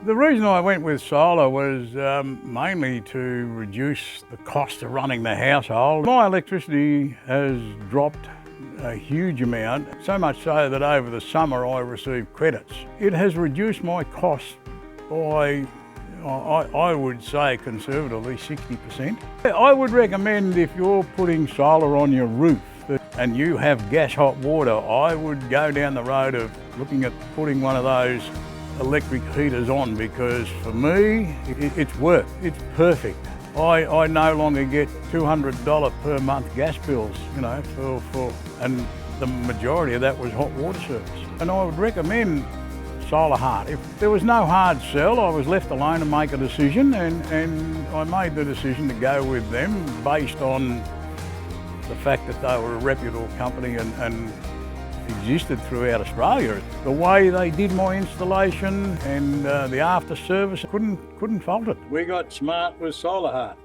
The reason I went with solar was mainly to reduce the cost of running the household. My electricity has dropped a huge amount, so much so that over the summer I received credits. It has reduced my costs by, I would say conservatively, 60%. I would recommend, if you're putting solar on your roof and you have gas hot water, I would go down the road of looking at putting one of those electric heaters on, because for me it's worked. It's perfect. I no longer get $200 per month gas bills, you know, and the majority of that was hot water service. And I would recommend Solar Heart. If there was no hard sell, I was left alone to make a decision, and I made the decision to go with them based on the fact that they were a reputable company and existed throughout Australia. The way they did my installation and the after service, couldn't fault it. We got smart with Solar Heart.